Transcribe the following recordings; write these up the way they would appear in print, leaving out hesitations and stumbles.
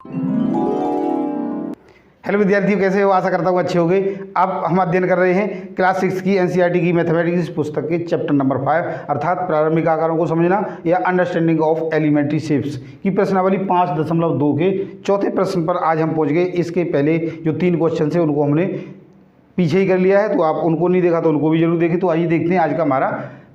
Hello विद्यार्थियों, कैसे हो? आशा करता हूँ अच्छे होंगे। अब हम अध्ययन कर रहे हैं क्लास 6 की एनसीईआरटी की मैथमेटिक्स पुस्तक के चैप्टर नंबर 5 अर्थात प्रारंभिक आकारों को समझना या अंडरस्टैंडिंग ऑफ एलिमेंट्री शेप्स की प्रश्नावली 5.2 के चौथे प्रश्न पर आज हम पहुँच गए। इसके पहले जो 3 क्वेश्चन थे उनको हमने पीछे ही कर लिया है, तो आप उनको नहीं देखा तो उनको भी जरूर देखें। तो आइए देखते हैं आज का हमारा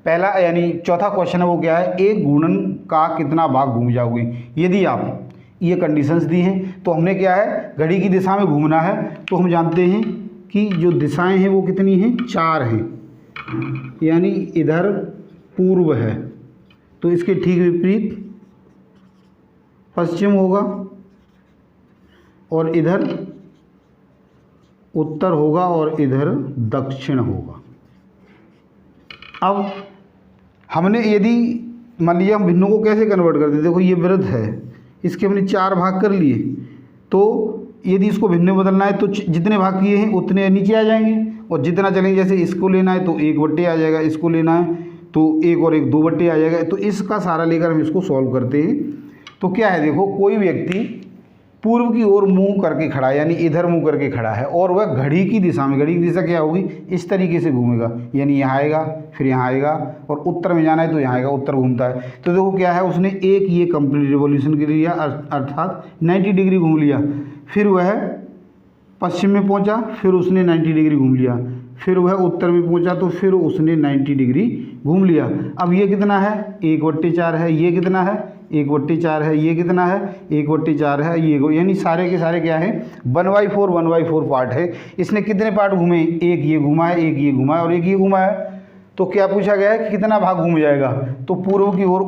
पहला यानी चौथा क्वेश्चन है वो क्या है। एक घूर्णन का कितना भाग घूम जाओगे यदि आप ये कंडीशंस दी हैं। तो हमने क्या है, घड़ी की दिशा में घूमना है। तो हम जानते हैं कि जो दिशाएं हैं वो कितनी हैं, 4 हैं। यानी इधर पूर्व है तो इसके ठीक विपरीत पश्चिम होगा और इधर उत्तर होगा और इधर दक्षिण होगा। अब हमने यदि मान लिया हम भिन्नों को कैसे कन्वर्ट करते, देखो ये वृत्त है, इसके हमने 4 भाग कर लिए। तो यदि इसको भिन्न में बदलना है तो जितने भाग किए हैं उतने नीचे आ जाएंगे और जितना चलेंगे, जैसे इसको लेना है तो 1/2 आ जाएगा, इसको लेना है तो 1 और 1 2/2 आ जाएगा। तो इसका सारा लेकर हम इसको सॉल्व करते हैं। तो क्या है, देखो कोई व्यक्ति पूर्व की ओर मुंह करके खड़ा है यानी इधर मुंह करके खड़ा है और वह घड़ी की दिशा में, घड़ी की दिशा क्या होगी, इस तरीके से घूमेगा। यानी यहाँ आएगा फिर यहाँ आएगा और उत्तर में जाना है तो यहाँ आएगा, उत्तर घूमता है। तो देखो क्या है, उसने एक ये कंप्लीट रिवॉल्यूशन के लिया अर्थात 90 डिग्री घूम लिया। फिर वह पश्चिम में पहुँचा, फिर उसने 90 डिग्री घूम लिया। फिर वह उत्तर में पहुँचा तो फिर उसने 90 डिग्री घूम लिया। अब ये कितना है, 1/4 है। ये कितना है, 1/4 है। ये कितना है, 1/4 है। ये यानी सारे के सारे क्या है, 1/4 पार्ट है। इसने कितने पार्ट घूमे, एक ये घुमा है, एक ये घुमा है और एक ये घुमा है। तो क्या पूछा गया है कि कितना भाग घूम जाएगा। तो पूर्व की ओर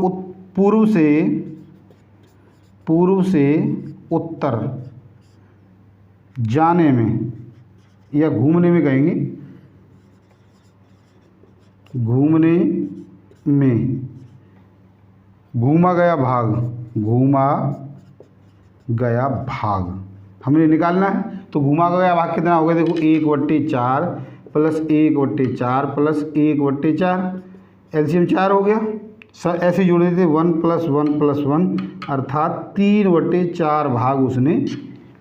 पूर्व से उत्तर जाने में या घूमने में कहेंगे, घूमने में घूमा गया भाग, घूमा गया भाग हमने निकालना है। तो घूमा गया भाग कितना हो गया, देखो 1/4 प्लस 1/4 प्लस 1/4, एलसीएम 4 हो गया। ऐसे जोड़ देते 1 + 1 + 1 अर्थात 3/4 भाग उसने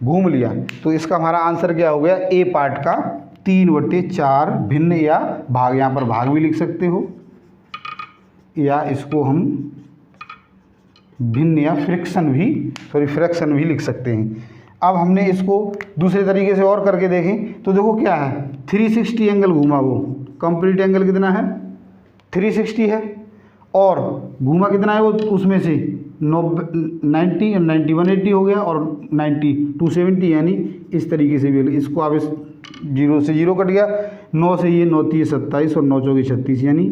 घूम लिया। तो इसका हमारा आंसर क्या हो गया, ए पार्ट का 3/4 भिन्न या भाग। यहाँ पर भाग भी लिख सकते हो या इसको हम भिन्न या फ्रैक्शन भी लिख सकते हैं। अब हमने इसको दूसरे तरीके से और करके देखें तो देखो क्या है, 360 एंगल घूमा, वो कंप्लीट एंगल कितना है, 360 है। और घूमा कितना है वो, उसमें से 90 और 90 180 हो गया और 90 270। यानी इस तरीके से भी इसको आप इस 0 से 0 कट गया, 9 से ये 9 3 27 और 9 4 36 यानी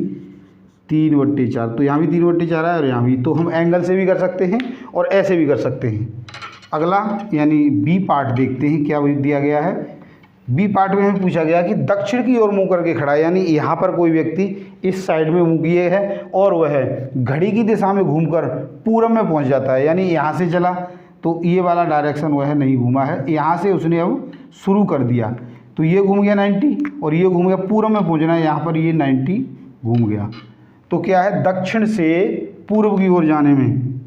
3/4। तो यहाँ भी 3/4 है और यहाँ भी। तो हम एंगल से भी कर सकते हैं और ऐसे भी कर सकते हैं। अगला यानी बी पार्ट देखते हैं क्या दिया गया है। बी पार्ट में हमें पूछा गया कि दक्षिण की ओर मुंह करके खड़ा है, यानी यहाँ पर कोई व्यक्ति इस साइड में मुंह किए है और वह घड़ी की दिशा में घूमकर पूरब में पहुँच जाता है। यानी यहाँ से चला तो ये वाला डायरेक्शन वह नहीं घूमा है, यहाँ से उसने अब शुरू कर दिया। तो ये घूम गया 90 और ये घूम गया, पूरब में पहुँचना है, यहाँ पर ये 90 घूम गया। तो क्या है, दक्षिण से पूर्व की ओर जाने में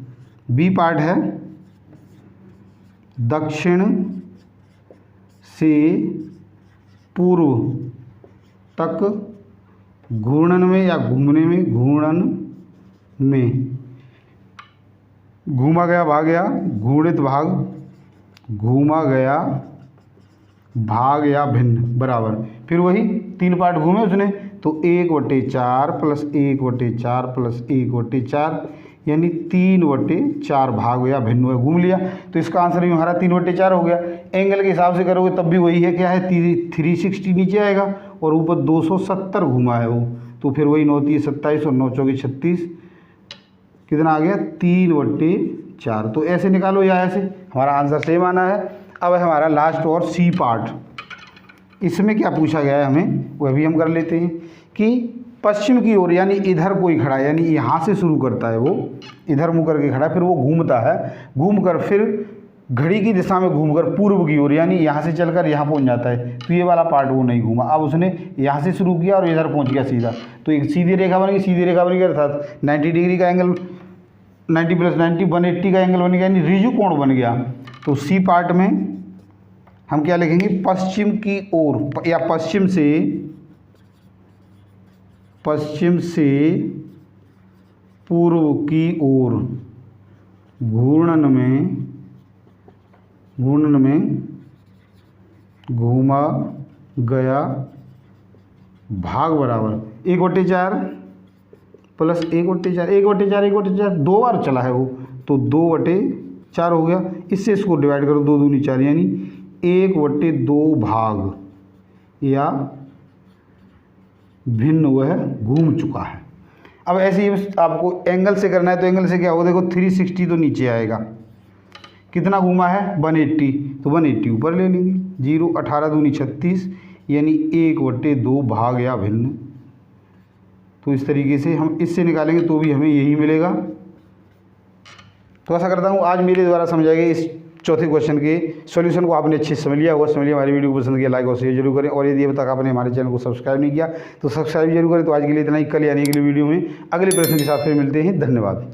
बी पार्ट है, दक्षिण से पूर्व तक घूर्णन में या घूमने में, घूर्णन में घूमा गया भाग या घूर्णित भाग, घूमा गया भाग या भिन्न बराबर। फिर वही 3 पार्ट घूमे उसने तो 1/4 प्लस 1/4 प्लस 1/4 यानी 3/4 भाग या भिन्न हुआ, घूम लिया। तो इसका आंसर भी हमारा 3/4 हो गया। एंगल के हिसाब से करोगे तब भी वही है, क्या है, 360 नीचे आएगा और ऊपर 270 घुमा है वो। तो फिर वही 9 3 27 और 9 4 36 कितना आ गया, 3/4। तो ऐसे निकालो या ऐसे, हमारा आंसर सेम आना है। अब है हमारा लास्ट और सी पार्ट। इसमें क्या पूछा गया है हमें, वह भी हम कर लेते हैं कि पश्चिम की ओर यानी इधर कोई खड़ा है, यानी यहाँ से शुरू करता है वो, इधर मुँह करके खड़ा है, फिर वो घूमता है, घूमकर फिर घड़ी की दिशा में घूमकर पूर्व की ओर यानी यहाँ से चलकर यहाँ पहुँच जाता है। तो ये वाला पार्ट वो नहीं घूमा। अब उसने यहाँ से शुरू किया और इधर पहुँच गया सीधा, तो एक सीधी रेखा बन गई। सीधी रेखा बन गई अर्थात 90 डिग्री का एंगल 90 + 90 180 का एंगल बन गया, यानी रिजु कोण बन गया। तो सी पार्ट में हम क्या लिखेंगे, पश्चिम की ओर या पश्चिम से पूर्व की ओर घूर्णन में घूमा गया भाग बराबर 1/4 प्लस 1/4 1/4 1/4 दो बार चला है वो, तो 2/4 हो गया। इससे इसको डिवाइड करो, 2 दूनी 4, यानी 1/2 भाग या भिन्न वह घूम चुका है। अब ऐसे ही आपको एंगल से करना है, तो एंगल से क्या होगा, देखो 360 तो नीचे आएगा, कितना घूमा है 180, तो 180 ऊपर ले लेंगे। 0 18 दूनी 36, यानी 1/2 भाग या भिन्न। तो इस तरीके से हम इससे निकालेंगे तो भी हमें यही मिलेगा। तो ऐसा करता हूँ आज मेरे द्वारा समझाए गए इस चौथे क्वेश्चन के सॉल्यूशन को आपने अच्छे से समझ लिया होगा। हमारी वीडियो को पसंद किया, लाइक और शेयर जरूर करें, और यदि अब तक आपने हमारे चैनल को सब्सक्राइब नहीं किया तो सब्सक्राइब जरूर करें। तो आज के लिए इतना ही, कल यानी अगली वीडियो में अगले प्रश्न के साथ फिर मिलते हैं। धन्यवाद।